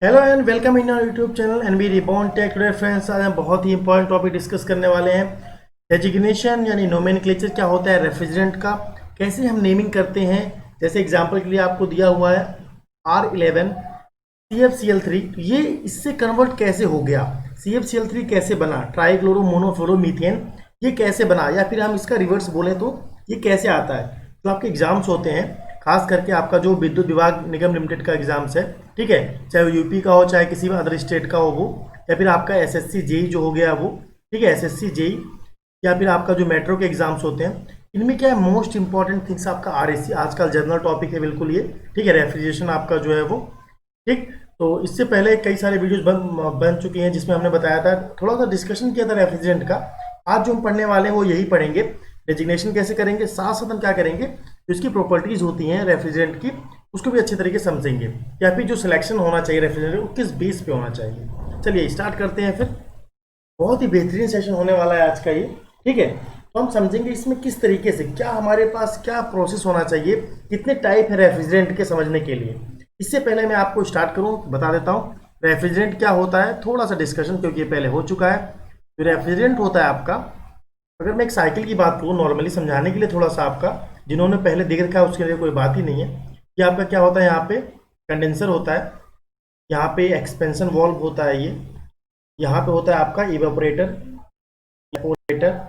Hello and welcome in our YouTube channel NB rebound tech today friends. आज हम बहुत ही important topic discuss करने वाले हैं। डेजिग्नेशन यानी नोमेनक्लेचर क्या होता है रेफ्रिजरेंट का, कैसे हम नेमिंग करते हैं। जैसे एग्जांपल के लिए आपको दिया हुआ है R11 CFCl3, ये इससे कन्वर्ट कैसे हो गया, CFCl3 कैसे बना, ट्राइक्लोरो मोनोफ्लोरोमीथेन ये कैसे बना, या फिर हम इसका रिवर्स बोले तो ये कैसे आता है। जो आपके एग्जाम्स होते हैं, खास करके आपका जो विद्युत विभाग निगम लिमिटेड का एग्जाम्स है, ठीक है, चाहे वो यूपी का हो चाहे किसी भी अदर स्टेट का हो वो, या फिर आपका एसएससी जेई जो हो गया वो, ठीक है, एसएससी जेई, या फिर आपका जो मेट्रो के एग्जाम्स होते हैं, इनमें क्या है मोस्ट इंपॉर्टेंट थिंग्स आपका आरएसी, आजकल जनरल टॉपिक है बिल्कुल ये, ठीक है, रेफ्रिजरेशन आपका जो है वो, ठीक। तो इससे पहले कई सारे वीडियोस बन चुकी हैं जिसमें हमने बताया था, थोड़ा सा डिस्कशन किया था रेफ्रिजरेंट का। आज जो हम पढ़ने वाले हैं वो यही पढ़ेंगे, डेजिग्नेशन कैसे करेंगे, साथ साथ हम क्या करेंगे, जो इसकी प्रॉपर्टीज होती हैं रेफ्रिजरेंट की उसको भी अच्छे तरीके से समझेंगे, या फिर जो सिलेक्शन होना चाहिए रेफ्रिजरेंट वो किस बेस पे होना चाहिए। चलिए स्टार्ट करते हैं फिर। बहुत ही बेहतरीन सेशन होने वाला है आज का ये, ठीक है। तो हम समझेंगे इसमें किस तरीके से, क्या हमारे पास क्या प्रोसेस होना चाहिए, कितने टाइप है रेफ्रिजरेंट के समझने के लिए। इससे पहले मैं आपको स्टार्ट करूं बता देता हूं रेफ्रिजरेंट क्या होता है, थोड़ा सा डिस्कशन, क्योंकि ये पहले हो चुका है। जो रेफ्रिजरेंट होता है आपका, अगर मैं एक साइकिल की बात करूँ नॉर्मली समझाने के लिए थोड़ा सा आपका, जिन्होंने पहले देख रखा है उसके लिए कोई बात ही नहीं है। ये आपका क्या होता है, यहाँ पे कंडेंसर होता है, यहाँ पे एक्सपेंशन वॉल्व होता है, ये यहाँ पे होता है आपका इवेपोरेटर, इवेपोरेटर,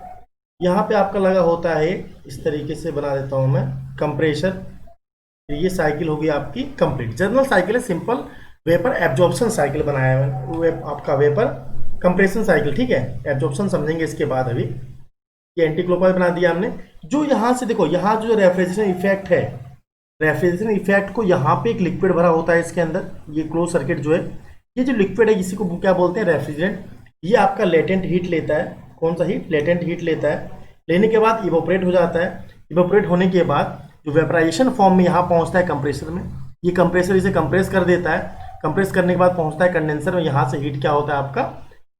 यहाँ पे आपका लगा होता है, इस तरीके से बना देता हूँ मैं, कंप्रेशर। ये साइकिल होगी आपकी कंप्लीट, जनरल साइकिल है, सिंपल वेपर एब्जॉर्प्शन साइकिल बनाया है आपका, वेपर कंप्रेशन साइकिल, ठीक है। एब्जॉर्प्शन समझेंगे इसके बाद। अभी ये एंटी क्लॉकवाइज बना दिया हमने। जो यहाँ से देखो, यहाँ जो रेफ्रिजरेशन इफेक्ट है, रेफ्रिजरेशन इफेक्ट को यहाँ पे एक लिक्विड भरा होता है इसके अंदर, ये क्लोज सर्किट जो है, ये जो लिक्विड है इसी को क्या बोलते हैं, रेफ्रिजरेंट। ये आपका लेटेंट हीट लेता है, कौन सा हीट, लेटेंट हीट लेता है। लेने के बाद इवोपरेट हो जाता है, इवोपरेट होने के बाद जो वेपराइजेशन फॉर्म में यहाँ पहुँचता है कंप्रेसर में, ये कंप्रेसर इसे कंप्रेस कर देता है, कंप्रेस करने के बाद पहुँचता है कंडेंसर में, यहाँ से हीट क्या होता है आपका,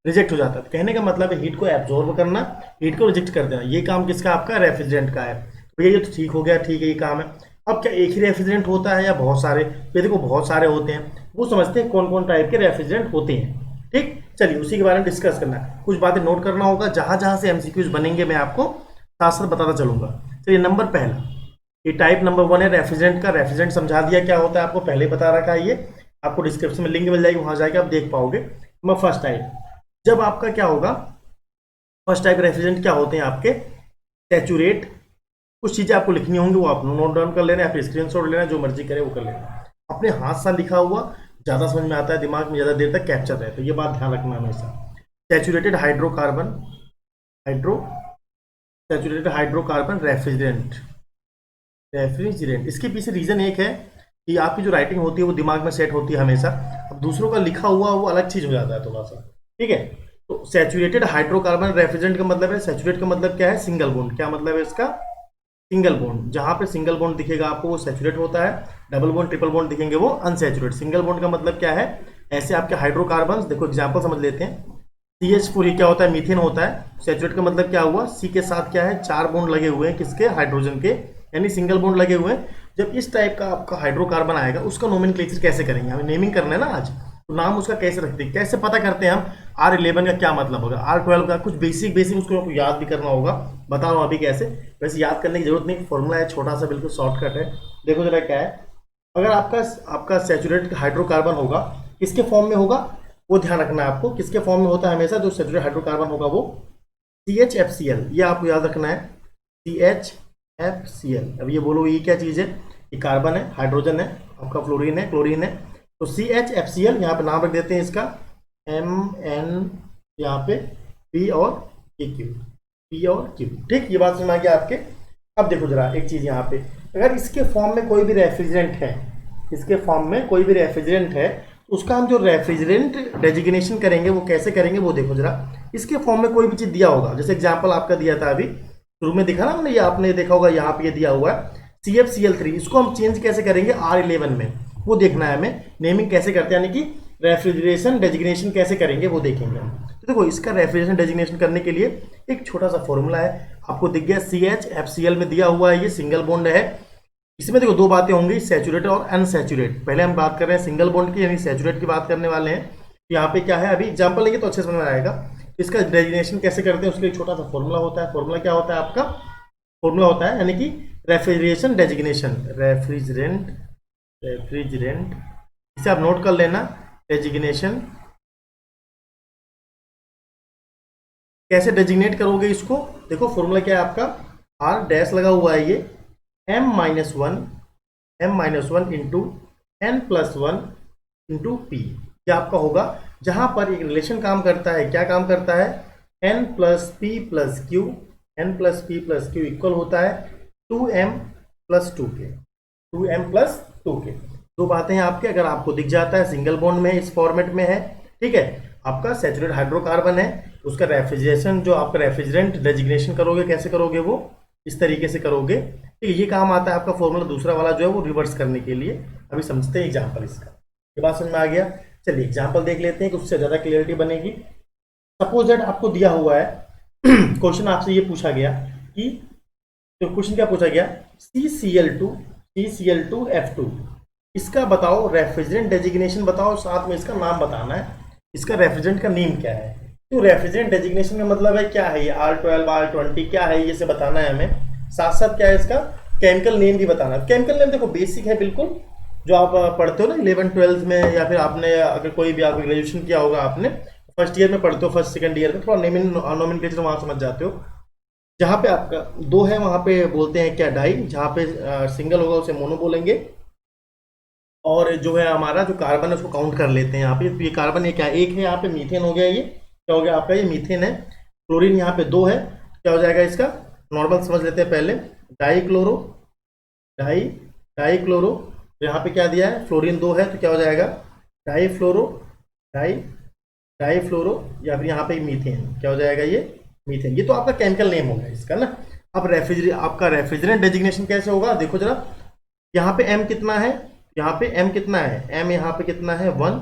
रिजेक्ट हो जाता है। कहने का मतलब है हीट को एब्जॉर्ब करना, हीट को रिजेक्ट कर देना, ये काम किसका, आपका रेफ्रिजरेंट का है। तो ये तो ठीक हो गया, ठीक है, ये काम है। अब क्या एक ही रेफ्रिजरेंट होता है या बहुत सारे, ये देखो बहुत सारे होते हैं, वो समझते हैं कौन कौन टाइप के रेफ्रिजरेंट होते हैं, ठीक। चलिए उसी के बारे में डिस्कस करना है, कुछ बातें नोट करना होगा, जहां जहां से एमसीक्यूज बनेंगे मैं आपको साथ साथ बताता चलूंगा। चलिए नंबर पहला, ये टाइप नंबर 1 है रेफ्रिजरेंट का। रेफ्रिजरेंट समझा दिया क्या होता है, आपको पहले बता रखा है, ये आपको डिस्क्रिप्शन में लिंक मिल जाएगी, वहां जाके आप देख पाओगे। नंबर फर्स्ट टाइप, जब आपका क्या होगा, फर्स्ट टाइप रेफ्रिजरेंट क्या होते हैं आपके, सैचुरेट। कुछ चीजें आपको लिखनी होंगी, वो आप नोट डाउन कर लेना, या फिर स्क्रीनशॉट लेना, जो मर्जी करे वो कर लेना। अपने हाथ से लिखा हुआ ज्यादा समझ में आता है, दिमाग में ज्यादा देर तक कैप्चर रहता है, तो ये बात ध्यान रखना हमेशा। Saturated hydrocarbon, hydro saturated hydrocarbon refrigerant, refrigerant. इसके पीछे रीजन एक है कि आपकी जो राइटिंग होती है वो दिमाग में सेट होती है हमेशा, अब दूसरों का लिखा हुआ वो अलग चीज हो जाता है थोड़ा सा, ठीक है। तो सैचुरेटेड हाइड्रोकार्बन रेफ्रिजरेंट का मतलब है, सैचुरेट का मतलब क्या है, सिंगल बॉन्ड। क्या मतलब है इसका, सिंगल बॉन्ड। जहां पे सिंगल बॉन्ड दिखेगा आपको वो सैचुरेट होता है, डबल बॉन्ड ट्रिपल बॉन्ड दिखेंगे वो अनसैचुरेट। सिंगल बॉन्ड का मतलब क्या है, ऐसे आपके हाइड्रोकार्बन, देखो एग्जांपल समझ लेते हैं। CH4 ये क्या होता है, मीथेन होता है। सैचुरेट का मतलब क्या हुआ, C के साथ क्या है, 4 बॉन्ड लगे हुए हैं, किसके, हाइड्रोजन के, यानी सिंगल बॉन्ड लगे हुए हैं। जब इस टाइप का आपका हाइड्रोकार्बन आएगा, उसका नोमेनक्लेचर कैसे करेंगे, हमें नेमिंग करना है ना आज, तो नाम उसका कैसे रखते हैं, कैसे पता करते हैं हम। R11 का क्या मतलब होगा, R12 का कुछ बेसिक बेसिक उसको आपको याद भी करना होगा, बता रहा हूँ अभी कैसे। वैसे याद करने की जरूरत नहीं, फॉर्मूला है छोटा सा, बिल्कुल शॉर्टकट है। देखो जरा क्या है, अगर आपका आपका सैचुरेट हाइड्रोकार्बन होगा, किसके फॉर्म में होगा वो ध्यान रखना है आपको, किसके फॉर्म में होता है हमेशा, जो सैचुरेट हाइड्रोकार्बन होगा वो CHFCl, ये आपको याद रखना है, CHFCl। अब ये बोलो ये क्या चीज़ है, ये कार्बन है, हाइड्रोजन है, आपका फ्लोरीन है, क्लोरीन है, तो CHFCl यहाँ पे नाम रख देते हैं इसका, MN, यहाँ पे P और Q, P और Q, ठीक। ये बात समझ में आ गया आपके। अब देखो जरा एक चीज़ यहाँ पे, अगर इसके फॉर्म में कोई भी रेफ्रिजरेंट है, इसके फॉर्म में कोई भी रेफ्रिजरेंट है, तो उसका हम जो रेफ्रिजरेंट डेजिग्नेशन करेंगे वो कैसे करेंगे वो देखो जरा। इसके फॉर्म में कोई भी चीज़ दिया होगा, जैसे एग्जाम्पल आपका दिया था अभी शुरू में, दिखा ना हमने, ये आपने देखा होगा यहाँ पे ये दिया हुआ है CFCl3, इसको हम चेंज कैसे करेंगे R11 में, वो देखना है हमें। नेमिंग कैसे करते हैं, यानी कि रेफ्रिजरेशन डेजिग्नेशन कैसे करेंगे वो देखेंगे हम। तो देखो इसका रेफ्रिजरेशन डेजिग्नेशन करने के लिए एक छोटा सा फॉर्मूला है, आपको दिख गया, CHFCl में दिया हुआ है, ये सिंगल बॉन्ड है, इसमें देखो दो बातें होंगी, सैचुरेट और अनसैचुरेट। पहले हम बात कर रहे हैं सिंगल बॉन्ड की, यानी सैचुरेट की बात करने वाले हैं। यहाँ पे क्या है, अभी एग्जांपल लेंगे तो अच्छे समझ में आएगा। इसका डेजिग्नेशन कैसे करते हैं उसके लिए छोटा सा फॉर्मूला होता है। फॉर्मूला क्या होता है आपका, फॉर्मूला होता है यानी कि रेफ्रिजरेशन डेजिग्नेशन, रेफ्रिजरेंट इसे आप नोट कर लेना। डेजिग्नेशन कैसे डेजिग्नेट करोगे इसको, देखो फॉर्मूला क्या है आपका, आर डैश लगा हुआ है ये, m-1 into n+1 into P. क्या आपका होगा, जहां पर एक रिलेशन काम करता है, क्या काम करता है, n plus P plus Q, equal होता है 2m+2k। दो बातें हैं आपके, अगर आपको दिख जाता है सिंगल बॉन्ड में इस फॉर्मेट में है, ठीक है, आपका सैचुरेट हाइड्रोकार्बन है, उसका रेफ्रिजरेशन जो आपका रेफ्रिजरेंट डेजिग्नेशन करोगे, कैसे करोगे वो इस तरीके से करोगे, ठीक है। ये काम आता है आपका फॉर्मूला, दूसरा वाला जो है वो रिवर्स करने के लिए। अभी समझते हैं एग्जाम्पल इसका, ये बात समझ में आ गया। चलिए एग्जाम्पल देख लेते हैं कि उससे ज़्यादा क्लियरिटी बनेगी। सपोज दैट आपको दिया हुआ है क्वेश्चन, आपसे ये पूछा गया कि, तो क्वेश्चन क्या पूछा गया, CCl2F2, इसका बताओ रेफ्रिजरेंट डेजिग्नेशन बताओ, साथ में इसका नाम बताना है, इसका रेफ्रिजरेंट का नेम क्या है। तो रेफ्रिजरेंट डेजिग्नेशन में मतलब है क्या है, ये R12 R20 क्या है, ये से बताना है हमें। साथ साथ क्या है, इसका केमिकल नेम भी बताना है। केमिकल नेम देखो बेसिक है बिल्कुल, जो आप पढ़ते हो ना 11-12 में, या फिर आपने अगर कोई भी आपने ग्रेजुएशन किया होगा, आपने फर्स्ट ईयर में पढ़ते हो, फर्स्ट सेकंड ईयर में थोड़ा नोमेनक्लेचर वहाँ समझ जाते हो। जहाँ पे आपका दो है वहाँ पे बोलते हैं क्या, डाई। जहाँ पे सिंगल होगा उसे मोनो बोलेंगे। और जो है हमारा जो कार्बन है उसको काउंट कर लेते हैं यहाँ पे। तो ये कार्बन ये क्या, एक है, यहाँ पे मीथेन हो गया, ये क्या हो गया आपका, ये मीथेन है। क्लोरीन यहाँ पे दो है, क्या हो जाएगा इसका, नॉर्मल समझ लेते हैं पहले, डाईक्लोरो, डाईक्लोरो। तो यहाँ पे क्या दिया है, फ्लोरीन दो है, तो क्या हो जाएगा, डाईफ्लोरो, डाईफ्लोरो, या फिर यहाँ पे मीथेन, क्या हो जाएगा ये, मीथेन। ये तो आपका केमिकल नेम होगा इसका ना। अब आपका रेफ्रिजरेंट डेजिग्नेशन कैसे होगा, देखो जरा, यहाँ पे m कितना है, यहाँ पे m कितना है, m यहाँ पे कितना है 1,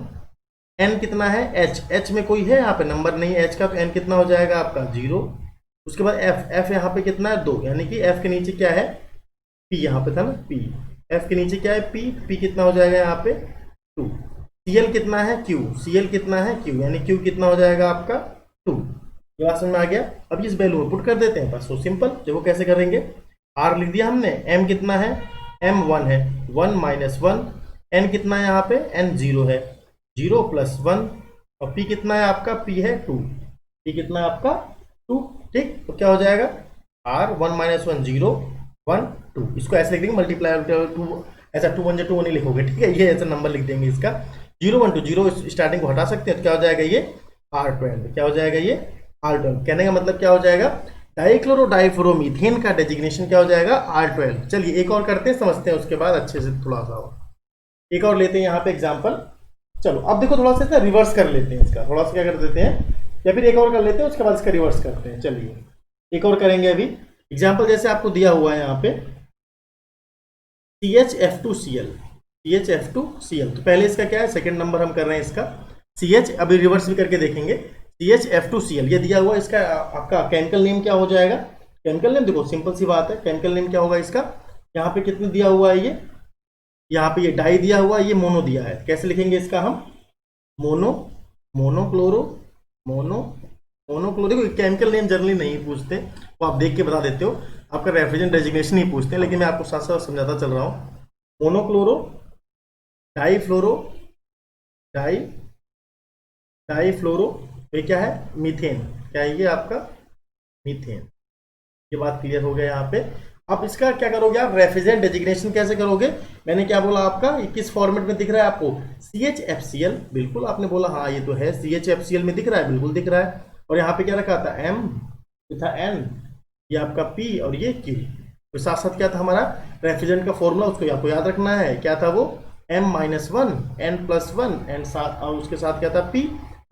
n कितना है, h में कोई है यहाँ पे नंबर नहीं है h का, तो n कितना हो जाएगा आपका 0। उसके बाद f यहाँ पे कितना है 2, यानी कि f के नीचे क्या है, p, यहाँ पे था ना p, f के नीचे क्या है p कितना हो जाएगा यहाँ पे 2। Cl कितना है Cl कितना है Q, यानी Q कितना हो जाएगा आपका 2। ये बात समझ में आ गया। अब इस वैल्यू में पुट कर देते हैं बस, तो सिंपल। देखो कैसे करेंगे, R लिख दिया हमने, m कितना है, m 1 है, 1 - 1, n कितना है यहाँ पे, n 0 है, 0 + 1, और p कितना है आपका, p है 2, p कितना है आपका 2, ठीक। तो क्या हो जाएगा, R 1 - 1 0 1 2, इसको ऐसे लिख देंगे मल्टीप्लाई 2, ऐसा 2 1 2 नहीं लिखोगे, ठीक है, ये ऐसा नंबर लिख देंगे इसका 0 1 2, 0 स्टार्टिंग को हटा सकते हैं, तो क्या हो जाएगा ये R12, क्या हो जाएगा ये R12। कहने का मतलब क्या हो जाएगा, डाईक्लोरो डाईफ्लोरोमीथेन का डेजिग्नेशन क्या हो जाएगा R12। चलिए एक और करते हैं, समझते हैं उसके बाद अच्छे से, थोड़ा सा एक और लेते हैं यहाँ पे एग्जांपल। चलो अब देखो थोड़ा सा रिवर्स कर लेते हैं इसका, थोड़ा सा क्या कर देते हैं, या फिर एक और कर लेते हैं उसके बाद इसका रिवर्स करते हैं। चलिए एक और करेंगे अभी एग्जाम्पल, जैसे आपको दिया हुआ है यहाँ पे CHF2Cl, तो पहले इसका क्या है, सेकंड नंबर हम कर रहे हैं इसका CH, अभी रिवर्स भी करके देखेंगे। CHF2Cl ये दिया हुआ, इसका आपका केमिकल नेम क्या हो जाएगा, केमिकल नेम देखो सिंपल सी बात है, केमिकल नेम क्या होगा इसका, यहाँ पे कितने दिया हुआ है ये, यहाँ पे ये डाई दिया हुआ है, ये मोनो दिया है, कैसे लिखेंगे इसका हम, मोनोक्लोरो। देखो केमिकल नेम जनरली नहीं पूछते, वो आप देख के बता देते हो, आपका रेफ्रिजरेंट डेजिग्नेशन ही पूछते हैं, लेकिन मैं आपको साथ साथ समझाता चल रहा हूँ। मोनोक्लोरो, डाईफ्लोरो, डाईफ्लोरो, ये क्या है, मीथेन, क्या है ये आपका मीथेन। ये बात क्लियर हो गया यहाँ पे। अब इसका क्या करोगे आप, रेफ्रिजरेंट डेजिग्नेशन कैसे करोगे, मैंने क्या बोला आपका, ये किस फॉर्मेट में दिख रहा है आपको, CHFCl, बिल्कुल आपने बोला हाँ ये तो है, CHFCl में दिख रहा है, बिल्कुल दिख रहा है। और यहाँ पे क्या रखा था, m, ये था n, ये आपका p, और ये q। तो साथ साथ क्या था हमारा रेफ्रिजरेंट का फॉर्मूला, उसको आपको याद रखना है, क्या था वो, m - 1 n+1 n, साथ और उसके साथ क्या था p,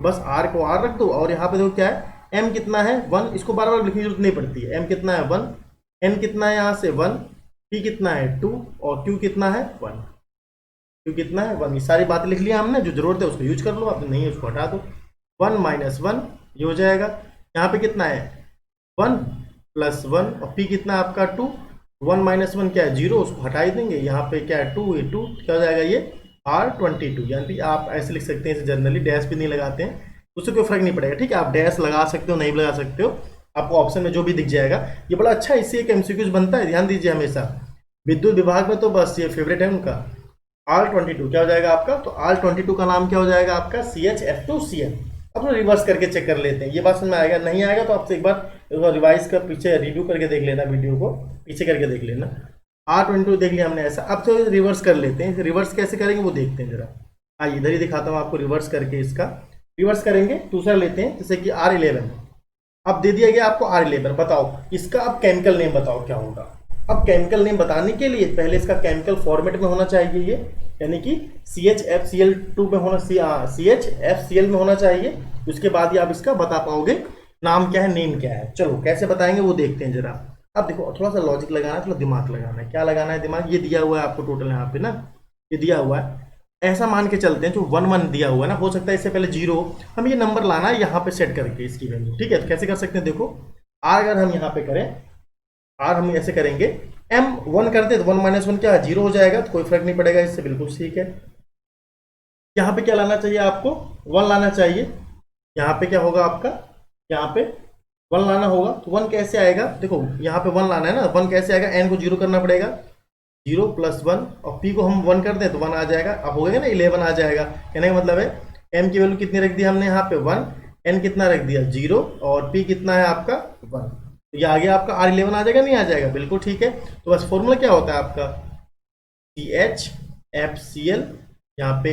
बस r को r रख दो। और यहाँ पे देखो क्या है, m कितना है 1, इसको बार बार लिखने की जरूरत नहीं पड़ती है, m कितना है 1, n कितना है यहाँ से 1, p कितना है 2, और q कितना है 1, q कितना है 1। ये सारी बातें लिख लिया हमने, जो जरूरत है उसको यूज कर लो, आप नहीं उसको हटा दो। 1 - 1 ये हो जाएगा, यहाँ पे कितना है 1 + 1, और p कितना है आपका 2, 1 - 1 क्या है, 0, उसको हटा ही देंगे। यहाँ पे क्या है, 2, ये 2 क्या हो जाएगा, ये R22। यानी आप ऐसे लिख सकते हैं, इसे जनरली डैश भी नहीं लगाते हैं, उससे कोई फर्क नहीं पड़ेगा, ठीक है। आप डैश लगा सकते हो, नहीं भी लगा सकते हो, आपको ऑप्शन में जो भी दिख जाएगा। ये बड़ा अच्छा, इससे एक एमसीक्यूज बनता है, ध्यान दीजिए हमेशा। विद्युत विभाग में तो बस ये फेवरेट है उनका। R22 क्या हो जाएगा आपका, तो R22 का नाम क्या हो जाएगा आपका, CHF2Cl। अब रिवर्स करके चेक कर लेते हैं, ये बात समझ में आएगा, नहीं आएगा तो आपसे एक बार रिवाइज कर पीछे रिव्यू करके देख लेना, वीडियो को पीछे करके देख लेना। R22 देख लिया हमने ऐसा। अब तो रिवर्स कर लेते हैं, रिवर्स कैसे करेंगे वो देखते हैं जरा। आइए इधर ही दिखाता हूँ आपको रिवर्स करके, इसका रिवर्स करेंगे। दूसरा लेते हैं, जैसे कि R11। अब दे दिया गया आपको R11, बताओ इसका अब केमिकल नेम बताओ क्या होगा। अब केमिकल नेम बताने के लिए पहले इसका केमिकल फॉर्मेट में होना चाहिए ये, यानी कि CHFCl2 में होना, CHFCl में होना चाहिए। उसके बाद ही आप इसका बता पाओगे नाम क्या है, नेम क्या है। चलो कैसे बताएंगे वो देखते हैं जरा। अब देखो थोड़ा सा लॉजिक लगाना है, थोड़ा दिमाग लगाना है। क्या लगाना है, दिमाग। ये दिया हुआ है आपको टोटल यहाँ पे ना, ये दिया हुआ है, ऐसा मान के चलते हैं जो 1 1 दिया हुआ है ना, हो सकता है इससे पहले 0, हम ये नंबर लाना है यहाँ पे सेट करके इसकी वैल्यू, ठीक है। तो कैसे कर सकते हैं, देखो R अगर हम यहाँ पे करें, R हम ऐसे करेंगे, M 1 करते तो 1 - 1 क्या है, 0 हो जाएगा, तो कोई फर्क नहीं पड़ेगा इससे, बिल्कुल ठीक है। यहाँ पे क्या लाना चाहिए आपको, 1 लाना चाहिए। यहाँ पे क्या होगा आपका, यहाँ पे 1 लाना होगा। तो 1 कैसे आएगा, देखो यहाँ पे 1 लाना है ना, 1 कैसे आएगा, n को 0 करना पड़ेगा, 0 + 1, और p को हम 1 कर दें तो 1 आ जाएगा। अब हो गया ना, 11 आ जाएगा। कहने का मतलब है m की वैल्यू कितनी रख दी हमने यहाँ पे 1, n कितना रख दिया 0, और p कितना है आपका 1। तो ये आ गया आपका R11 आ जाएगा, नहीं आ जाएगा, बिल्कुल ठीक है। तो बस फॉर्मूला क्या होता है आपका, CHFCl, यहाँ पे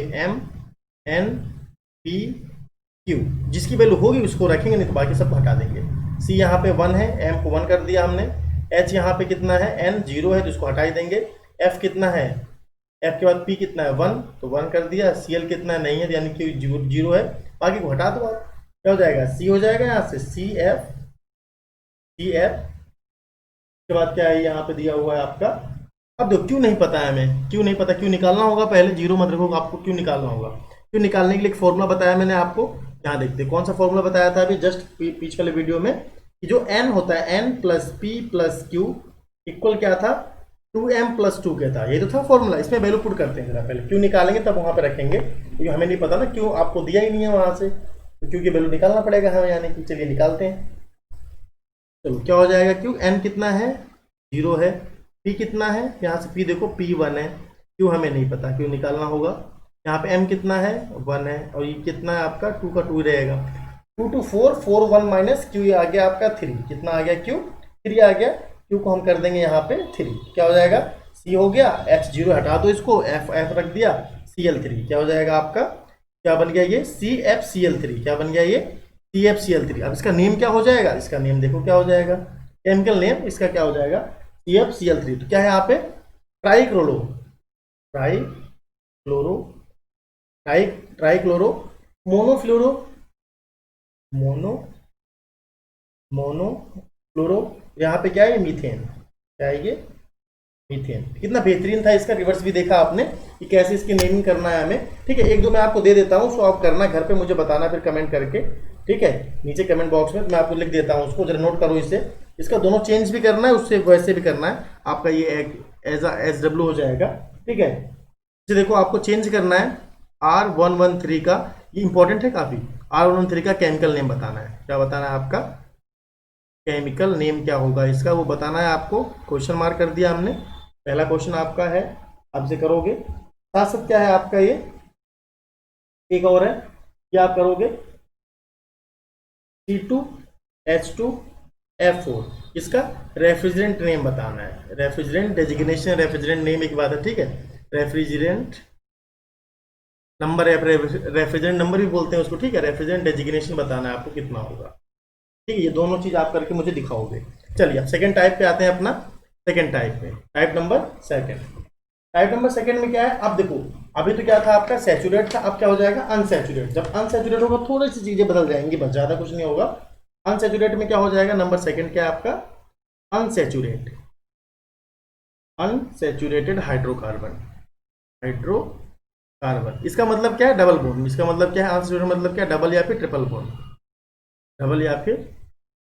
MnPq, जिसकी वैल्यू होगी उसको रखेंगे, नहीं तो बाकी सब हटा देंगे। C यहाँ पे 1 है, M को 1 कर दिया हमने। H यहाँ पे कितना है, N 0 है तो इसको हटा ही देंगे। F कितना है, F के बाद P कितना है 1, तो 1 कर दिया। Cl कितना नहीं है, यानी कि 0 है, बाकी को हटा दो आप, क्या हो जाएगा, C हो जाएगा यहाँ से, CF के बाद क्या है यहाँ पे दिया हुआ है आपका। अब देखो क्यों नहीं पता है हमें, क्यों नहीं पता, क्यों निकालना होगा, पहले 0 मत रखो, आपको क्यों निकालना होगा। क्यों निकालने के लिए एक फॉर्मूला बताया मैंने आपको, यहाँ देखते हैं कौन सा फॉर्मूला बताया था अभी जस्ट पीछे वाले वीडियो में, कि जो n होता है, n + p + q इक्वल क्या था, 2m + 2 के था। ये तो था फॉर्मूला, इसमें वैल्यू पुट करते हैं जरा, पहले क्यों निकालेंगे तब वहां पे रखेंगे, क्योंकि हमें नहीं पता ना, क्यों आपको दिया ही नहीं है वहां से, तो क्योंकि वैल्यू निकालना पड़ेगा हमें, यानी कि चलिए निकालते हैं। चलो क्या हो जाएगा, क्यों n कितना है 0 है, p कितना है, यहाँ से p देखो p1 है, क्यों हमें नहीं पता, क्यों निकालना होगा। यहाँ पे m कितना है 1 है, और ये कितना है आपका 2 का 2 रहेगा, 2 2 4 4 1 - q, ये आ गया आपका 3, कितना आ गया q 3 आ गया। q को हम कर देंगे यहाँ पे 3, क्या हो जाएगा, c हो गया, h 0 हटा दो इसको, f रख दिया, Cl3 क्या हो जाएगा आपका, क्या बन गया ये, CFCl3, क्या बन गया ये, CFCl3। अब इसका नेम क्या हो जाएगा, इसका नेम देखो क्या हो जाएगा, केमिकल नेम इसका क्या हो जाएगा, CFCl3। तो क्या है यहाँ पे, ट्राइक्लोरो, ट्राइक्लोरो, ट्राइक्लोरो मोनोफ्लोरो, मोनोफ्लोरो, यहाँ पे क्या है, मीथेन, क्या है ये, मीथेन। कितना बेहतरीन था, इसका रिवर्स भी देखा आपने कि कैसे इसकी नेमिंग करना है हमें, ठीक है। एक दो मैं आपको दे देता हूँ, सो आप करना घर पे, मुझे बताना फिर कमेंट करके, ठीक है, नीचे कमेंट बॉक्स में मैं आपको लिख देता हूँ, उसको जरा नोट करो इसे। इसका दोनों चेंज भी करना है, उससे वैसे भी करना है आपका, ये SW हो जाएगा, ठीक है। इसे देखो आपको चेंज करना है, R113 का, ये इंपॉर्टेंट है काफ़ी, R113 का केमिकल नेम बताना है। क्या बताना है आपका, केमिकल नेम क्या होगा इसका वो बताना है आपको। क्वेश्चन मार्क कर दिया हमने, पहला क्वेश्चन आपका है, आप से करोगे। साथ साथ क्या है आपका ये, एक और है, क्या आप करोगे, C2H2F4, इसका रेफ्रिजरेंट नेम बताना है। रेफ्रिजरेंट डेजिग्नेशन, रेफ्रिजरेंट नेम एक बात है, ठीक है। रेफ्रिजरेंट नंबर, रेफ्रिजरेंट नंबर भी बोलते हैं उसको, ठीक है। रेफ्रिजरेंट डेजिग्नेशन बताना है आपको कितना होगा, ठीक है। ये दोनों चीज आप करके मुझे दिखाओगे। चलिए अब सेकंड टाइप पे आते हैं अपना, सेकंड टाइप में, टाइप नंबर सेकंड में क्या है, अब देखो अभी तो क्या था आपका सैचुरेट था, अब क्या हो जाएगा अनसैचुरेट। जब अनसैचुरेट होगा थोड़ी सी चीजें बदल जाएंगी, बस ज्यादा कुछ नहीं होगा। अनसैचुरेट में क्या हो जाएगा, नंबर सेकंड क्या है आपका, अनसैचुरेटेड हाइड्रोकार्बन। इसका मतलब क्या है, डबल बॉन्ड। इसका मतलब क्या है, अनसैचुरेटेड मतलब क्या है, डबल या फिर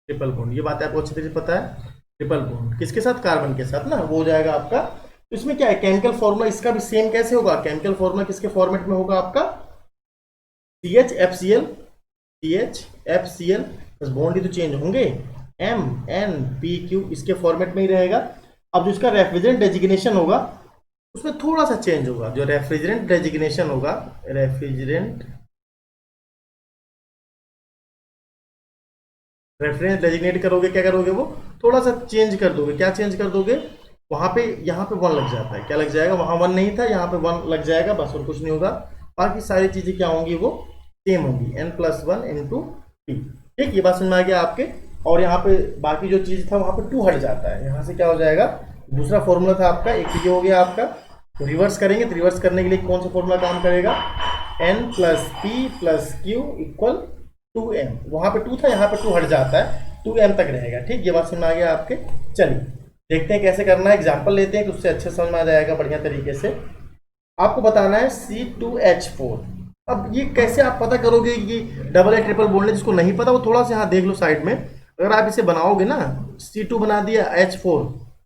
ट्रिपल बॉन्ड, ये बात आपको अच्छी तरह से पता है। ट्रिपल बॉन्ड किसके साथ, कार्बन के साथ ना, वो हो जाएगा आपका। तो इसमें क्या है, केमिकल फॉर्मूला इसका भी सेम कैसे होगा, केमिकल फॉर्मूला किसके फॉर्मेट में होगा आपका, CHFCl, CHFCl बस, बॉन्ड ही तो चेंज होंगे, MnPq इसके फॉर्मेट में ही रहेगा। अब जो इसका रेफ्रिजरेंट डेजिग्नेशन होगा उसमें थोड़ा सा चेंज होगा, जो रेफ्रिजरेंट डेजिग्नेशन होगा, रेफरेंस डेजिग्नेट करोगे, क्या करोगे, वो थोड़ा सा चेंज कर दोगे। क्या चेंज कर दोगे, वहां पे, यहाँ पे 1 लग जाता है, क्या लग जाएगा, वहां 1 नहीं था, यहाँ पे 1 लग जाएगा, बस और कुछ नहीं होगा। बाकी सारी चीजें क्या होंगी, वो सेम होंगी, N+1 × P। ठीक, ये बात समझ में आ गया आपके। और यहाँ पे बाकी जो चीज था वहां पे 2 हट जाता है, यहाँ से क्या हो जाएगा, दूसरा फॉर्मूला था आपका, एक ये हो गया आपका। तो रिवर्स करेंगे, तो रिवर्स करने के लिए कौन सा फॉर्मूला काम करेगा, N+P+Q = 2m, वहां पे 2 था, यहाँ पे 2 हट जाता है, 2m तक रहेगा। ठीक, ये बात समझ में आ गया आपके। चलिए देखते हैं कैसे करना है, एग्जांपल लेते हैं कि उससे अच्छे समझ में आ जाएगा बढ़िया तरीके से। आपको बताना है C2H4। अब ये कैसे आप पता करोगे कि डबल है ट्रिपल बॉन्ड है, जिसको नहीं पता वो थोड़ा सा यहाँ देख लो साइड में। अगर आप इसे बनाओगे ना, C2 बना दिया, H4,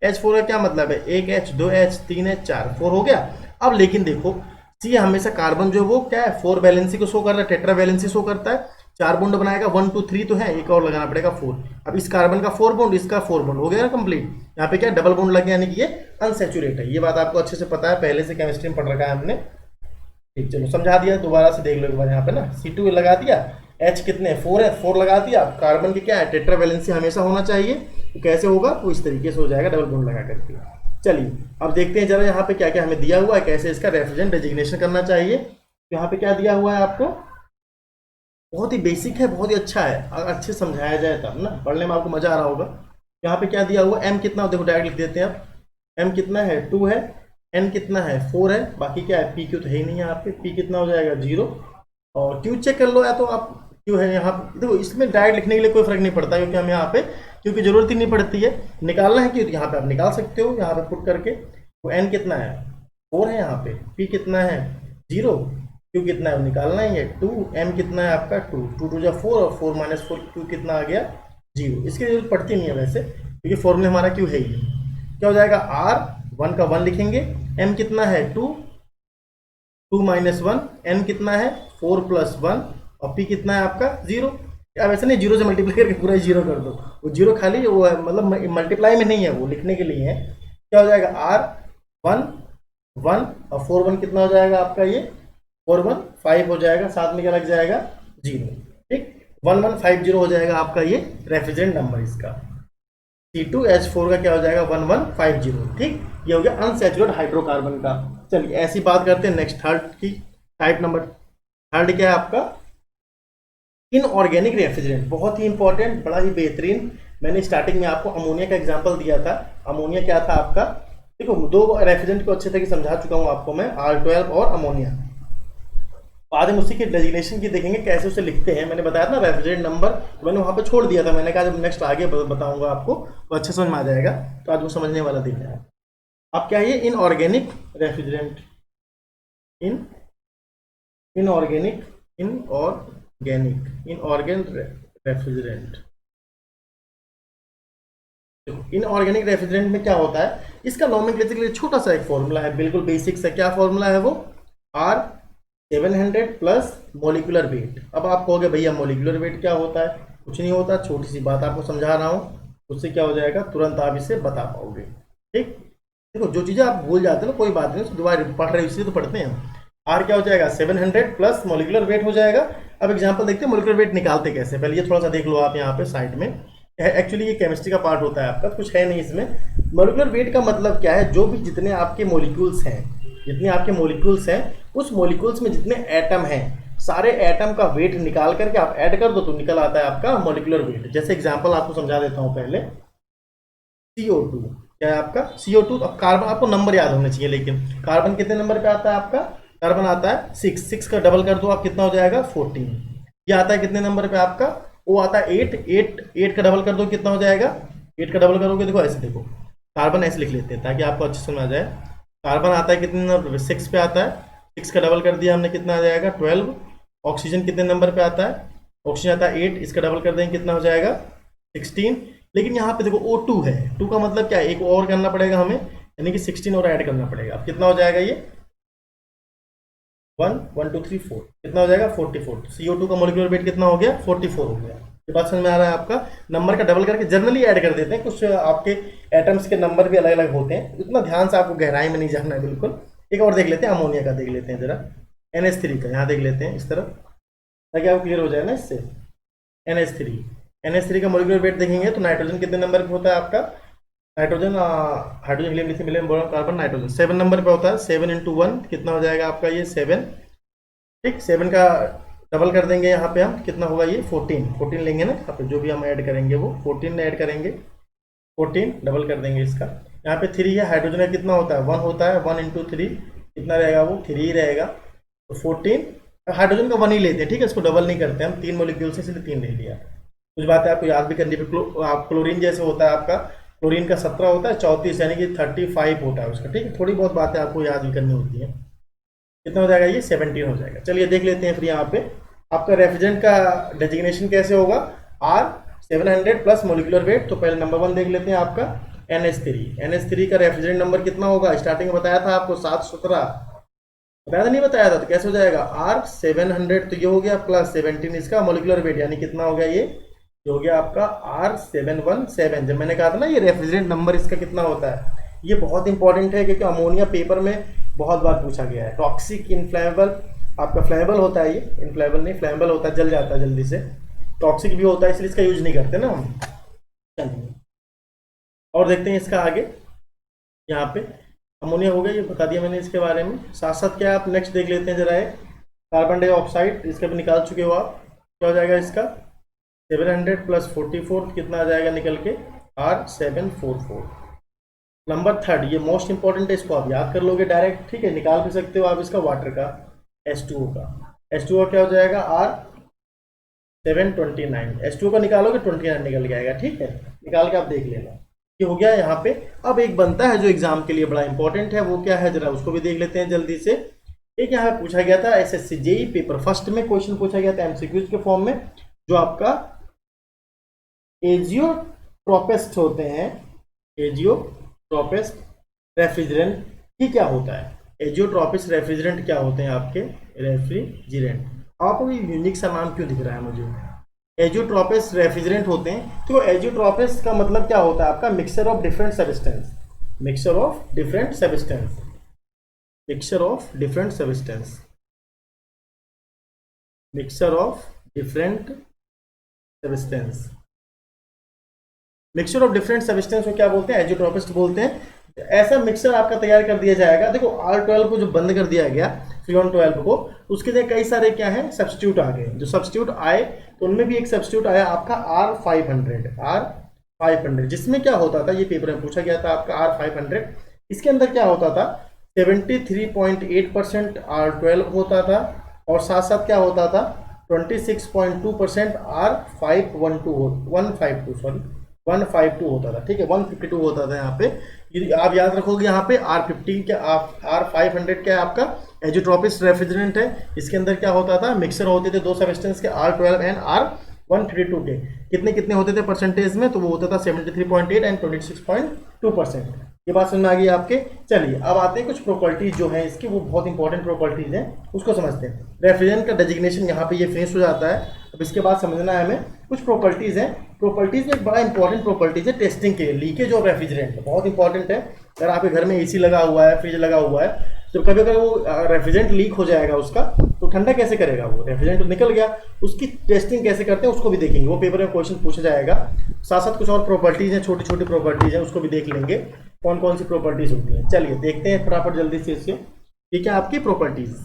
H4 का क्या मतलब है, 1H 2H 3H 4, 4 हो गया। अब लेकिन देखो, C हमेशा कार्बन जो है वो क्या है, 4 वैलेंसी को शो कर रहा है, टेट्रा वैलेंसी शो करता है, 4 बॉन्ड बनाएगा, 1 2 3 तो है, एक और लगाना पड़ेगा 4। अब इस कार्बन का 4 बॉन्ड, इसका 4 बॉन्ड हो गया ना कंप्लीट। यहाँ पे क्या डबल बॉन्ड लग गया, यानी कि ये अनसैचुरेट है। ये बात आपको अच्छे से पता है, पहले से केमिस्ट्री में पढ़ रखा है हमने। ठीक, चलो समझा दिया, दोबारा से देख लो एक बार। यहाँ पे ना C2 लगा दिया, H कितने 4 है, 4 लगा दिया। कार्बन की क्या है, टेट्रा वैलेंसी हमेशा होना चाहिए, तो कैसे होगा, तो इस तरीके से हो जाएगा डबल बॉन्ड लगा करके। चलिए अब देखते हैं जरा यहाँ पे क्या क्या हमें दिया हुआ है, कैसे इसका रेफ्रिजरेंट डेजिग्नेशन करना चाहिए। यहाँ पे क्या दिया हुआ है आपको, बहुत ही बेसिक है, बहुत ही अच्छा है, अगर अच्छे से समझाया जाए तब ना पढ़ने में आपको मजा आ रहा होगा। यहाँ पे क्या दिया हुआ, M कितना, देखो डायरेक्ट लिख देते हैं अब। M कितना है, 2 है, N कितना है, 4 है, बाकी क्या है, PQ तो है ही नहीं यहाँ पे, P कितना हो जाएगा, 0। और Q चेक कर लो, या तो आप Q है यहाँ पे, देखो इसमें डायरेक्ट लिखने के लिए कोई फर्क नहीं पड़ता, क्योंकि हम यहाँ पे क्योंकि जरूरत ही नहीं पड़ती है। निकालना है Q, यहाँ पे आप निकाल सकते हो, यहाँ पे पुट करके। तो N कितना है, 4 है यहाँ पे, P कितना है, 0, Q कितना है, निकालना ही है 2, M कितना है आपका 2, 2 2 4 और 4 - 4, Q कितना आ गया, 0। इसकी जरूरत पड़ती नहीं है वैसे, क्योंकि फॉर्मूला हमारा Q है ही। क्या हो जाएगा, R 1 का 1 लिखेंगे, M कितना है 2, 2 - 1, N कितना है 4 + 1, और P कितना है आपका 0। अब ऐसे नहीं 0 से मल्टीप्लाई करके पूरा 0 कर दो, वो 0 खाली वो है, मतलब मल्टीप्लाई में नहीं है, वो लिखने के लिए है। क्या हो जाएगा, R 1 1 और 4 1 कितना हो जाएगा आपका, ये 4 1 5 हो जाएगा, साथ में क्या लग जाएगा, 0। ठीक, 1150 हो जाएगा आपका ये रेफ्रिजरेंट नंबर इसका। C2H4 का क्या हो जाएगा, 1150। ठीक, ये हो गया अनसैचुरेटेड हाइड्रोकार्बन का। चलिए ऐसी बात करते हैं नेक्स्ट थर्ड की, टाइप नंबर थर्ड क्या है आपका, इनऑर्गेनिक रेफ्रिजरेंट। बहुत ही इंपॉर्टेंट, बड़ा ही बेहतरीन। मैंने स्टार्टिंग में आपको अमोनिया का एग्जांपल दिया था। अमोनिया क्या था आपका, देखो 2 रेफ्रिजरेंट को अच्छे तरीके समझा चुका हूं आपको मैं, R12 और अमोनिया। बाद में उसी के डेजिग्नेशन की देखेंगे कैसे उसे लिखते हैं। मैंने बताया था ना रेफ्रिजरेंट नंबर, तो मैंने वहां पे छोड़ दिया था, मैंने कहा जब नेक्स्ट आगे बताऊंगा आपको तो अच्छे समझ में आ जाएगा। तो आज वो समझने वाला दिन है। अब क्या है, inorganic refrigerant, inorganic refrigerant. Inorganic refrigerant में क्या होता है, इसका नोमेनक्लेचर के लिए छोटा सा एक फॉर्मूला है, बिल्कुल बेसिक सा। क्या फॉर्मूला है वो, R700 प्लस मोलिकुलर वेट। अब आप कहोगे भैया मोलिकुलर वेट क्या होता है, कुछ नहीं होता, छोटी सी बात आपको समझा रहा हूँ, उससे क्या हो जाएगा, तुरंत आप इसे बता पाओगे। ठीक, देखो जो चीज़ें आप भूल जाते हो ना, कोई बात नहीं, दोबारा पढ़ रहे हो इसलिए तो पढ़ते हैं हम। R क्या हो जाएगा, 700 प्लस मोलिकुलर वेट हो जाएगा। अब एग्जांपल देखते हैं मोलिकुलर वेट निकालते कैसे। पहले ये थोड़ा सा देख लो आप यहाँ पे साइड में, एक्चुअली ये केमिस्ट्री का पार्ट होता है आपका, कुछ है नहीं इसमें। मोलिकुलर वेट का मतलब क्या है, जो भी जितने आपके मॉलिक्यूल्स हैं, जितने आपके मॉलिक्यूल्स हैं, उस मॉलिक्यूल्स में जितने एटम हैं, सारे एटम का वेट निकाल करके आप ऐड कर दो तो निकल आता है आपका मॉलिक्यूलर वेट। जैसे एग्जांपल आपको समझा देता हूँ पहले, CO2 क्या है आपका, CO2। अब कार्बन आपको नंबर याद होने चाहिए, लेकिन कार्बन कितने नंबर पे आता है आपका, कार्बन आता है 6, 6 का डबल कर दो आप, कितना हो जाएगा 14। ये आता है कितने नंबर पे आपका, वो आता है 8, 8 का डबल कर दो कितना हो जाएगा, 8 का डबल करोगे, देखो ऐसे, देखो कार्बन ऐसे लिख लेते हैं ताकि आपको अच्छे समझ आ जाए। कार्बन आता है कितने नंबर पे, 6 पे आता है, 6 का डबल कर दिया हमने, कितना आ जाएगा 12। ऑक्सीजन कितने नंबर पे आता है, ऑक्सीजन आता है 8, इसका डबल कर देंगे कितना हो जाएगा 16। लेकिन यहाँ पे देखो O2 है, 2 का मतलब क्या है, एक और करना पड़ेगा हमें, यानी कि 16 और ऐड करना पड़ेगा। अब कितना हो जाएगा ये 1 1 2 3 4, कितना हो जाएगा 44। CO2 का मोलिकुलर वेट कितना हो गया 44 हो गया। ये बात समझ में आ रहा है आपका। नंबर का डबल करके जनरली ऐड कर देते हैं, कुछ आपके एटम्स के नंबर भी अलग अलग होते हैं, इतना ध्यान से आपको गहराई में नहीं जाना है बिल्कुल। एक और देख लेते हैं, अमोनिया का देख लेते हैं जरा, NH3 का यहाँ देख लेते हैं इस तरफ, ताकि आपको क्लियर हो जाए ना इससे। NH3 का मोलिकुलर वेट देखेंगे तो नाइट्रोजन कितने नंबर पे होता है आपका, nitrogen hydrogen helium lithium helium boron carbon nitrogen 7 number पे होता है। 7 × 1 कितना हो जाएगा आपका ये 7, ठीक। 7 का डबल कर देंगे यहाँ पे हम, कितना होगा ये 14 लेंगे ना यहाँ पे, जो भी हम ऐड करेंगे वो 14 ऐड करेंगे, 14 डबल कर देंगे इसका। यहाँ पे 3 है, हाइड्रोजन का कितना होता है 1 होता है, 1 × 3 कितना रहेगा वो 3 ही रहेगा, तो 14। हाइड्रोजन का 1 ही लेते हैं, ठीक है, इसको डबल नहीं करते हम, 3 मॉलिक्यूल से इसलिए 3 ले लिया। कुछ बात है आपको याद भी करनी पे, आप क्लोरीन जैसे होता है आपका, क्लोरीन का 17 होता है, 34 यानी कि 35 होता है उसका, ठीक है। थोड़ी बहुत बातें आपको याद भी करनी होती है। कितना हो जाएगा ये 17 हो जाएगा। चलिए देख लेते हैं फिर यहाँ पे आपका रेफ्रिजरेंट का डेजिग्नेशन कैसे होगा, R700 प्लस मोलिकुलर वेट। तो पहले नंबर 1 देख लेते हैं आपका NH3 का रेफ्रिजरेंट नंबर कितना होगा, स्टार्टिंग में बताया था आपको 717, बताया था नहीं बताया था, तो कैसे हो जाएगा R700, तो ये हो गया प्लस 17 इसका मोलिकुलर वेट, यानी कितना हो गया ये हो गया आपका R717। जब मैंने कहा था ना ये रेफ्रिजरेंट नंबर इसका कितना होता है, ये बहुत इंपॉर्टेंट है क्योंकि अमोनिया पेपर में बहुत बार पूछा गया है। टॉक्सिक इनफ्लेमेबल, आपका फ्लेमेबल होता है ये, इनफ्लेमेबल नहीं फ्लेमेबल होता है, जल जाता है जल्दी से, टॉक्सिक भी होता है इसलिए इसका यूज नहीं करते ना हम। चलिए और देखते हैं इसका आगे। यहाँ पे अमोनिया हो गया, ये बता दिया मैंने इसके बारे में। साथ साथ क्या आप नेक्स्ट देख लेते हैं जरा, है कार्बन डाइऑक्साइड, इसका भी निकाल चुके हो आप, क्या हो जाएगा इसका 700 प्लस 44 कितना आ जाएगा निकल के R744। नंबर 3 ये मोस्ट इंपॉर्टेंट है, इसको आप याद कर लोगे डायरेक्ट, ठीक है, निकाल भी सकते हो आप इसका वाटर का, H2O का। H2O क्या हो जाएगा R729, H2O का निकालोगे 29 निकल के आएगा, ठीक है, निकाल के आप देख लेना। ये हो गया यहाँ पे। अब एक बनता है जो एग्जाम के लिए बड़ा इंपॉर्टेंट है, वो क्या है जरा उसको भी देख लेते हैं जल्दी से। एक यहाँ पे पूछा गया था SSC JEE पेपर फर्स्ट में, क्वेश्चन पूछा गया था MCQs के फॉर्म में, जो आपका एजियोट्रोपिस्ट होते हैं, एजियोट्रोपिस्ट रेफ्रिजरेंट ही क्या होता है, एजियोट्रोपिस्ट रेफ्रिजरेंट क्या होते हैं आपके रेफ्रिजरेंट। आपको ये यूनिक सा नाम क्यों दिख रहा है मुझे, एजियोट्रोपिस्ट रेफ्रिजरेंट होते हैं। तो एजियोट्रोपिस्ट का मतलब क्या होता है आपका, mixture of different substance, mixture of different substance, mixture of different substance, mixture of different substance, mixture of different substance को क्या बोलते हैं, एजियोट्रोपिस्ट बोलते हैं। ऐसा मिक्सचर आपका तैयार कर दिया जाएगा। देखो R12 को जो बंद कर दिया गया, फ्रीऑन 12 को, उसके लिए कई सारे क्या है सब्स्टिट्यूट आ गए। जो सब्स्टिट्यूट आए तो उनमें भी एक सब्स्टिट्यूट आया आपका R500, जिसमें क्या होता था, ये पेपर में पूछा गया था आपका R500, इसके अंदर क्या होता था 73.8% R12 होता था, और साथ साथ क्या होता था 26.2% R152 होता था, ठीक है, 152 होता था यहाँ पे। आप याद रखोगे यहाँ पे R50 क्या, R500 क्या आपका एजियोट्रोपिस्ट रेफ्रिजरेंट है। इसके अंदर क्या होता था, मिक्सर होते थे दो सब्सटेंस के R12 एंड R152 के, कितने कितने होते थे परसेंटेज में, तो वो होता था 73.8 एंड 26.2%। ये बात समझ में आ गई आपके। चलिए अब आते हैं कुछ प्रॉपर्टीज जो है इसकी, वो बहुत इंपॉर्टेंट प्रॉपर्टीज हैं, उसको समझते हैं। रेफ्रिजरेंट का डेजिग्नेशन यहाँ पे ये फिनिश हो जाता है। अब इसके बाद समझना है हमें कुछ प्रॉपर्टीज हैं। प्रॉपर्टीज में एक बड़ा इंपॉर्टेंट प्रॉपर्टीज है टेस्टिंग के लिए, लीकेज ऑफ रेफ्रिजरेंट बहुत इंपॉर्टेंट है। अगर आपके घर में AC लगा हुआ है, फ्रिज लगा हुआ है, तो कभी अगर वो रेफ्रिजरेंट लीक हो जाएगा उसका, तो ठंडा कैसे करेगा, वो रेफ्रिजरेंट तो निकल गया, उसकी टेस्टिंग कैसे करते हैं उसको भी देखेंगे, वो पेपर में क्वेश्चन पूछा जाएगा। साथ साथ कुछ और प्रॉपर्टीज हैं, छोटी छोटी प्रॉपर्टीज हैं, उसको भी देख लेंगे कौन कौन सी प्रॉपर्टीज होती हैं। चलिए देखते हैं फटाफट जल्दी से इससे, ठीक है, आपकी प्रॉपर्टीज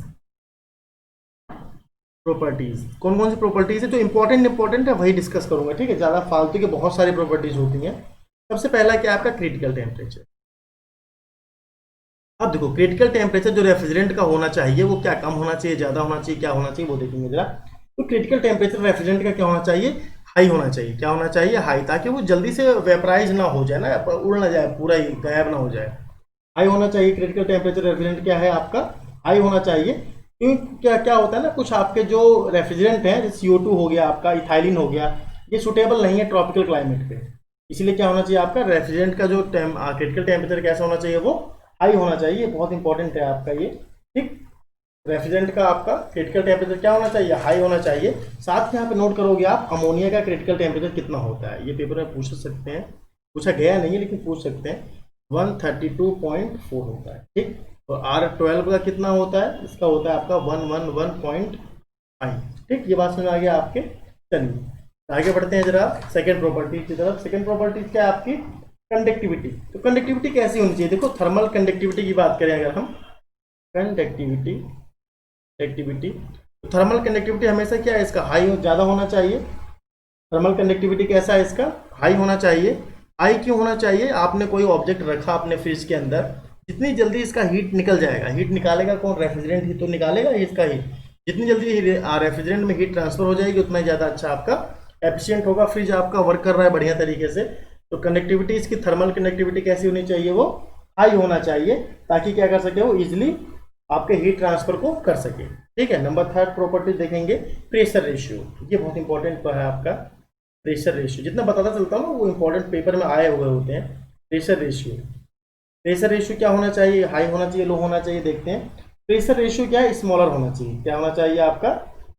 कौन कौन सी प्रॉपर्टीज है जो इंपॉर्टेंट है वही डिस्कस करूंगा, ठीक है, ज्यादा फालतू के बहुत सारी प्रॉपर्टीज होती हैं। सबसे पहला क्या है आपका क्रिटिकल टेम्परेचर। अब देखो क्रिटिकल टेम्परेचर जो रेफ्रिजरेंट का होना चाहिए वो क्या कम होना चाहिए, ज्यादा होना चाहिए, क्या होना चाहिए वो देखेंगे जरा। तो क्रिटिकल टेम्परेचर रेफ्रिजरेंट का क्या होना चाहिए, हाई होना चाहिए। क्या होना चाहिए, हाई, ताकि वो जल्दी से वेपराइज ना हो जाए ना, उड़ ना जाए, पूरा ही गायब ना हो जाए। हाई होना चाहिए क्रिटिकल टेम्परेचर रेफ्रिजरेंट क्या है आपका, हाई होना चाहिए। क्योंकि क्या क्या होता है ना, कुछ आपके जो रेफ्रिजरेंट हैं जैसे CO2 हो गया आपका, इथाइलिन हो गया, ये सुटेबल नहीं है ट्रॉपिकल क्लाइमेट पे। इसलिए क्या होना चाहिए आपका रेफ्रिजरेंट का जो क्रिटिकल टेम्परेचर कैसा होना चाहिए, वो हाई होना चाहिए। बहुत इंपॉर्टेंट है आपका ये, ठीक। रेफ्रिजरेंट का आपका क्रिटिकल टेम्परेचर क्या होना चाहिए, हाई होना चाहिए। साथ ही यहाँ पे नोट करोगे आप अमोनिया का क्रिटिकल टेम्परेचर कितना होता है, ये पेपर में पूछ सकते हैं, पूछा गया नहीं है लेकिन पूछ सकते हैं। 132.4 होता है, ठीक। और R12 का कितना होता है, इसका होता है आपका 111.5, ठीक। ये बात समझ आ गया आपके। चलिए आगे बढ़ते हैं जरा सेकंड प्रॉपर्टी की तरफ। सेकंड प्रॉपर्टी क्या है आपकी, कंडक्टिविटी। तो कंडक्टिविटी कैसी होनी चाहिए, देखो थर्मल कंडक्टिविटी की बात करें अगर हम, कंडक्टिविटी तो थर्मल कंडक्टिविटी हमेशा क्या है इसका, हाई ज़्यादा होना चाहिए। थर्मल कंडक्टिविटी कैसा है इसका, हाई होना चाहिए। हाई क्यों होना चाहिए, आपने कोई ऑब्जेक्ट रखा अपने फ्रिज के अंदर, जितनी जल्दी इसका हीट निकल जाएगा, हीट निकालेगा कौन, रेफ्रिजरेंट ही तो निकालेगा इसका हीट। जितनी जल्दी रेफ्रिजरेंट में हीट ट्रांसफर हो जाएगी उतना ज़्यादा अच्छा आपका एफिशिएंट होगा, फ्रिज आपका वर्क कर रहा है बढ़िया तरीके से। तो कंडक्टिविटी इसकी थर्मल कंडक्टिविटी कैसी होनी चाहिए, वो हाई होना चाहिए, ताकि क्या कर सके वो इजिली आपके हीट ट्रांसफर को कर सके, ठीक है। नंबर थर्ड प्रॉपर्टी देखेंगे प्रेशर रेशियो। ये बहुत इंपॉर्टेंट है आपका प्रेशर रेशियो, जितना बताता चलता हूँ ना वो इंपॉर्टेंट पेपर में आए हुए होते हैं। प्रेशर रेशियो, प्रेशर रेशियो क्या होना चाहिए, हाई होना चाहिए, लो होना चाहिए, देखते हैं। प्रेशर रेशियो क्या है, स्मॉलर होना चाहिए। क्या होना चाहिए आपका,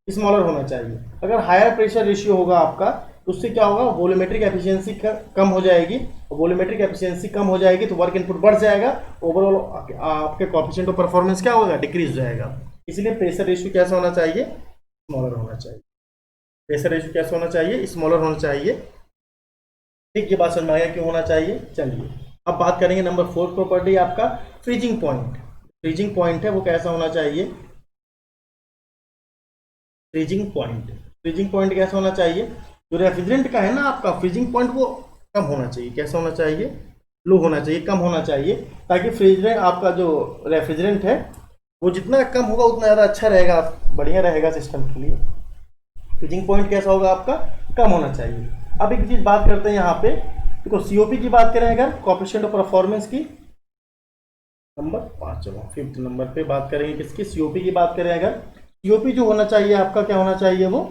स्मॉलर होना चाहिए। अगर हायर प्रेशर रेशियो होगा आपका तो उससे क्या होगा, वॉल्यूमेट्रिक एफिशिएंसी कम हो जाएगी। वॉल्यूमेट्रिक एफिशिएंसी कम हो जाएगी तो वर्क इनपुट बढ़ जाएगा, ओवरऑल आपके कोएफिशिएंट ऑफ परफॉर्मेंस क्या होगा, डिक्रीज हो जाएगा। इसलिए प्रेशर रेशियो कैसा होना चाहिए, स्मॉलर होना चाहिए। प्रेशर रेशियो कैसा होना चाहिए, स्मॉलर होना चाहिए, ठीक। ये बात समझ में आया क्यों होना चाहिए। चलिए अब बात करेंगे नंबर फोर्थ प्रॉपर्टी आपका फ्रीजिंग पॉइंट। फ्रीजिंग पॉइंट है वो कैसा होना चाहिए, फ्रीजिंग पॉइंट। फ्रीजिंग पॉइंट कैसा होना चाहिए, जो रेफ्रिजरेंट का है ना आपका फ्रीजिंग पॉइंट वो कम होना चाहिए। कैसा होना चाहिए, लो होना चाहिए, कम होना चाहिए, ताकि फ्रीजरेंट आपका जो रेफ्रिजरेंट है वो जितना कम होगा उतना ज़्यादा अच्छा रहेगा, बढ़िया रहेगा सिस्टम के लिए। फ्रीजिंग पॉइंट कैसा होगा आपका, कम होना चाहिए। अब एक चीज़ बात करते हैं यहाँ पे, देखो सीओपी की बात करें अगर, कोएफिशिएंट ऑफ परफॉर्मेंस की, नंबर 5, चलो फिफ्थ नंबर पे बात करेंगे किसकी, सीओपी की बात करें अगर। सीओपी जो होना चाहिए आपका क्या होना चाहिए, वो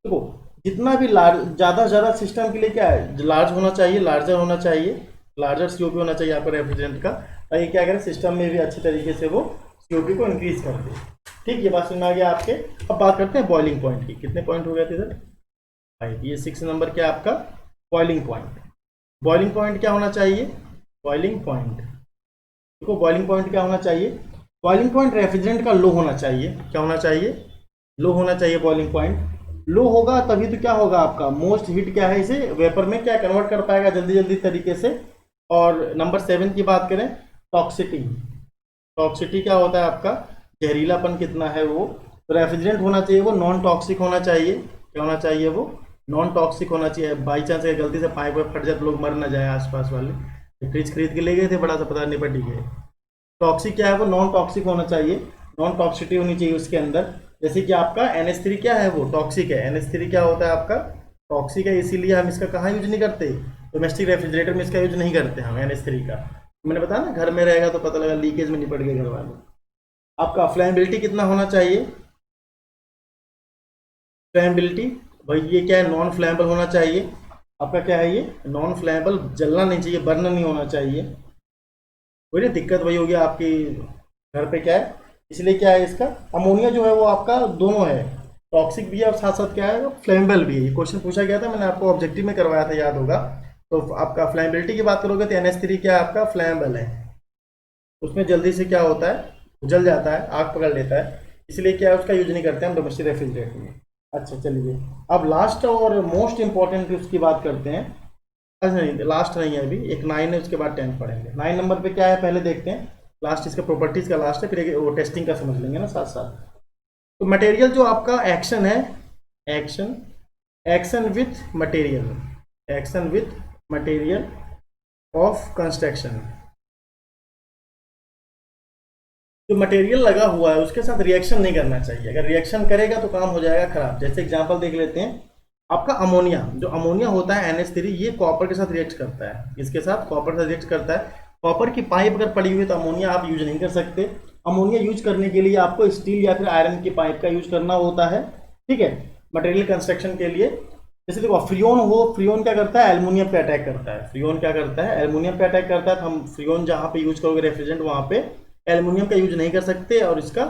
देखो जितना भी लार्ज, ज़्यादा से ज़्यादा सिस्टम के लिए क्या है, लार्ज होना चाहिए, लार्जर होना चाहिए, लार्जर सीओपी होना चाहिए आपका रेफ्रिजरेंट का, ताकि क्या करें सिस्टम में भी अच्छी तरीके से वो सीओपी को इंक्रीज कर दे, ठीक। ये बात सुन आ गया आपके। अब बात करते हैं बॉइलिंग पॉइंट की। कितने पॉइंट हो गए थे इधर, 5। ये 6 नंबर क्या आपका बॉइलिंग पॉइंट। बॉइलिंग पॉइंट क्या होना चाहिए, बॉइलिंग पॉइंट, देखो बॉइलिंग पॉइंट क्या होना चाहिए, बॉइलिंग पॉइंट रेफ्रिजरेंट का लो होना चाहिए। क्या होना चाहिए, लो होना चाहिए बॉइलिंग पॉइंट। लो होगा तभी तो क्या होगा आपका मोस्ट हीट क्या है, इसे वेपर में क्या कन्वर्ट कर पाएगा जल्दी जल्दी तरीके से। और नंबर 7 की बात करें, टॉक्सिटी। टॉक्सिटी क्या होता है आपका, जहरीलापन कितना है वो। तो रेफ्रिजरेंट होना चाहिए वो नॉन टॉक्सिक होना चाहिए। क्या होना चाहिए, वो नॉन टॉक्सिक होना चाहिए। बाई चांस अगर गलती से पाइप फट जाए तो लोग मर ना जाए आसपास वाले। फ्रिज खरीद के ले गए थे बड़ा सा, पता नहीं पड़ी है। टॉक्सिक क्या है, वो नॉन टॉक्सिक होना चाहिए, नॉन टॉक्सिटी होनी चाहिए उसके अंदर। जैसे कि आपका NH3 क्या है, वो टॉक्सिक है। NH3 क्या होता है आपका, टॉक्सिक है, इसीलिए हम इसका कहाँ यूज नहीं करते, डोमेस्टिक रेफ्रिजरेटर में इसका यूज नहीं करते हम NH3 का। मैंने बताया ना घर में रहेगा तो पता लगा लीकेज में निपट गए घर वाले। आपका फ्लेमेबिलिटी कितना होना चाहिए, फ्लेमेबिलिटी भाई ये क्या है, नॉन फ्लेमेबल होना चाहिए। आपका क्या है ये, नॉन फ्लेमेबल, जलना नहीं चाहिए, बर्न नहीं होना चाहिए। कोई ना दिक्कत वही होगी आपकी घर पे क्या है, इसलिए क्या है इसका अमोनिया जो है वो आपका दोनों है, टॉक्सिक भी है और साथ साथ क्या है फ्लेमेबल भी है। ये क्वेश्चन पूछा गया था, मैंने आपको ऑब्जेक्टिव में करवाया था, याद होगा। तो आपका फ्लेमेबिलिटी की बात करोगे तो NH3 क्या है आपका फ्लेमेबल है, उसमें जल्दी से क्या होता है, जल जाता है, आग पकड़ लेता है, इसलिए क्या है उसका यूज नहीं करते हम डोमेस्टिक रेफ्रिजरेटर में। अच्छा चलिए अब लास्ट और मोस्ट इंपॉर्टेंट उसकी बात करते हैं। अच्छा नहीं, लास्ट नहीं है अभी, एक 9 है उसके बाद 10 पढ़ेंगे। 9 नंबर पे क्या है पहले देखते हैं, लास्ट इसका प्रॉपर्टीज का लास्ट है, फिर वो टेस्टिंग का समझ लेंगे ना साथ साथ। तो मटेरियल जो आपका एक्शन है, action, action with material, action with material of construction. जो मटेरियल लगा हुआ है उसके साथ रिएक्शन नहीं करना चाहिए, अगर रिएक्शन करेगा तो काम हो जाएगा खराब। जैसे एग्जांपल देख लेते हैं, आपका अमोनिया, जो अमोनिया होता है NH3, ये कॉपर के साथ रिएक्ट करता है, इसके साथ कॉपर से रिएक्ट करता है। कॉपर की पाइप अगर पड़ी हुई है तो अमोनिया आप यूज नहीं कर सकते। अमोनिया यूज करने के लिए आपको स्टील या फिर आयरन की पाइप का यूज करना होता है, ठीक है, मटेरियल कंस्ट्रक्शन के लिए। जैसे देखो फ्रियोन हो, फ्रियोन क्या करता है, एल्युमिनियम पे अटैक करता है। फ्रियोन क्या करता है, एल्युमिनियम पे अटैक करता है। तो हम फ्रियोन जहाँ पे यूज करोगे रेफ्रिजरेंट, वहाँ पे एल्युमिनियम का यूज नहीं कर सकते, और इसका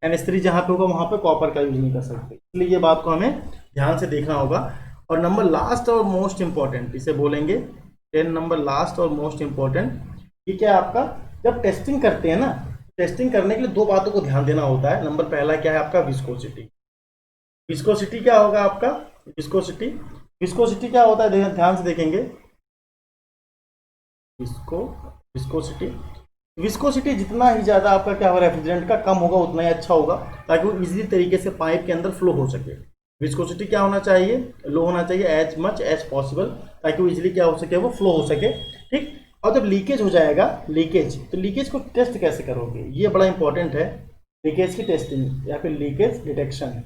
NH3 जहाँ पे होगा वहाँ पे कॉपर का यूज नहीं कर सकते। इसलिए ये बात को हमें ध्यान से देखना होगा। और नंबर लास्ट और मोस्ट इंपॉर्टेंट इसे बोलेंगे 10 नंबर लास्ट और मोस्ट इंपॉर्टेंट, ये क्या है आपका, जब टेस्टिंग करते हैं ना, टेस्टिंग करने के लिए दो बातों को ध्यान देना होता है। नंबर पहला क्या है आपका, विस्कोसिटी। विस्कोसिटी क्या होगा आपका, विस्कोसिटी। विस्कोसिटी क्या होता है, ध्यान से देखेंगे। विस्कोसिटी, विस्कोसिटी जितना ही ज्यादा आपका क्या होगा रेफ्रिजरेंट का कम होगा, उतना ही अच्छा होगा, ताकि वो इजीली तरीके से पाइप के अंदर फ्लो हो सके। विस्कोसिटी क्या होना चाहिए, लो होना चाहिए, एज मच एज पॉसिबल, ताकि वो इजीली क्या हो सके, वो फ्लो हो सके। ठीक। और जब लीकेज हो जाएगा, लीकेज, तो लीकेज को टेस्ट कैसे करोगे, ये बड़ा इंपॉर्टेंट है। लीकेज की टेस्टिंग या फिर लीकेज डिटेक्शन।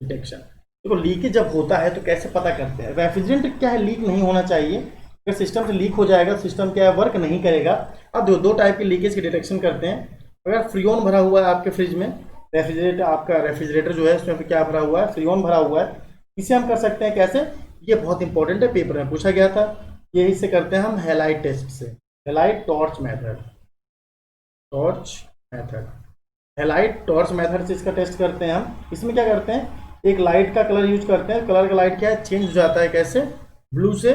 डिटेक्शन, देखो लीकेज जब होता है तो कैसे पता करते हैं। रेफ्रिजरेंट क्या है, लीक नहीं होना चाहिए। अगर सिस्टम से लीक हो जाएगा, सिस्टम क्या है, वर्क नहीं करेगा। अब दो टाइप के लीकेज की डिटेक्शन करते हैं। अगर फ्रियोन भरा हुआ है आपके फ्रिज में, रेफ्रिजरेटर, आपका रेफ्रिजरेटर जो है उसमें क्या भरा हुआ है, फ्रियोन भरा हुआ है, इसे हम कर सकते हैं कैसे, ये बहुत इंपॉर्टेंट है, पेपर में पूछा गया था। ये इससे करते हैं हम हेलाइट टेस्ट से, halide torch method, torch method, halide torch method से इसका टेस्ट करते हैं हम। इसमें क्या करते हैं, एक लाइट का कलर यूज करते हैं। कलर का लाइट क्या है, चेंज हो जाता है, कैसे, ब्लू से,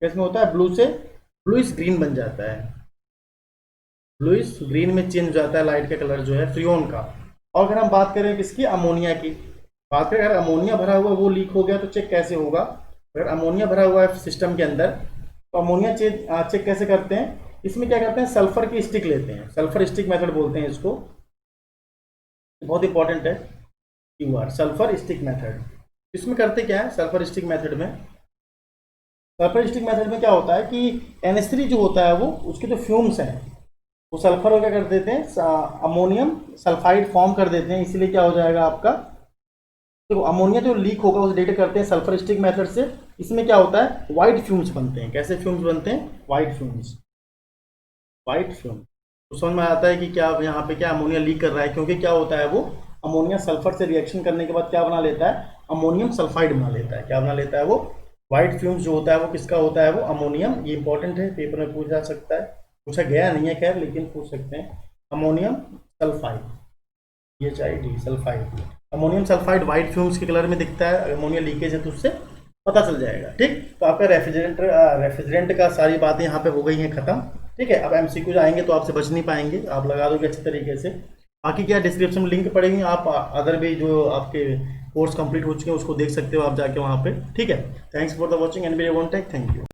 कैसे होता है, ब्लू से ब्लूइश ग्रीन बन जाता है, ब्लूइश ग्रीन में चेंज हो जाता है लाइट का कलर जो है फ्रियोन का। और अगर हम बात करें किसकी, अमोनिया की बात करें, अगर अमोनिया भरा हुआ वो लीक हो गया तो चेक कैसे होगा। अगर अमोनिया भरा हुआ है सिस्टम के अंदर, तो अमोनिया चेक कैसे करते हैं, इसमें क्या करते हैं, सल्फर की स्टिक लेते हैं, सल्फर स्टिक मेथड बोलते हैं इसको, बहुत इंपॉर्टेंट है। QR, sulphur stick method. इसमें करते क्या है, सल्फर स्टिक मेथड में, सल्फर स्टिक मेथड में क्या होता है कि NH3 जो होता है वो, उसके जो फ्यूम्स हैं, वो सल्फर को क्या कर देते हैं, अमोनियम सल्फाइड फॉर्म कर देते हैं। इसलिए क्या हो जाएगा आपका, तो अमोनिया जो लीक होगा उसे डिटेक्ट करते हैं सल्फर स्टिक मेथड से। इसमें क्या होता है, व्हाइट फ्यूम्स बनते हैं। कैसे फ्यूम्स बनते हैं, व्हाइट फ्यूम्स, व्हाइट फ्यूम। तो समझ में आता है कि क्या यहाँ पे क्या अमोनिया लीक कर रहा है, क्योंकि क्या होता है, वो अमोनिया सल्फर से रिएक्शन करने के बाद क्या बना लेता है, अमोनियम सल्फाइड बना लेता है। क्या बना लेता है वो, व्हाइट फ्यूम्स जो होता है वो किसका होता है, वो अमोनियम। ये इंपॉर्टेंट है, पेपर में पूछा जा सकता है, पूछा गया नहीं है खैर, लेकिन पूछ सकते हैं। Ammonium sulphide, HID sulphide, ammonium sulphide white fumes के कलर में दिखता है। अमोनिया लीकेज है तो उससे पता चल जाएगा। ठीक, तो आपका रेफ्रिजरेंट का सारी बातें यहाँ पे हो गई हैं खत्म। ठीक है, अब MCQ आएंगे तो आपसे बच नहीं पाएंगे, आप लगा दोगे अच्छे तरीके से। बाकी क्या डिस्क्रिप्शन में लिंक पड़ेगी, आप अदर भी जो आपके कोर्स कंप्लीट हो चुके हैं उसको देख सकते हो आप जाके वहाँ पे। ठीक है, thanks for the watching and we want tech, thank you.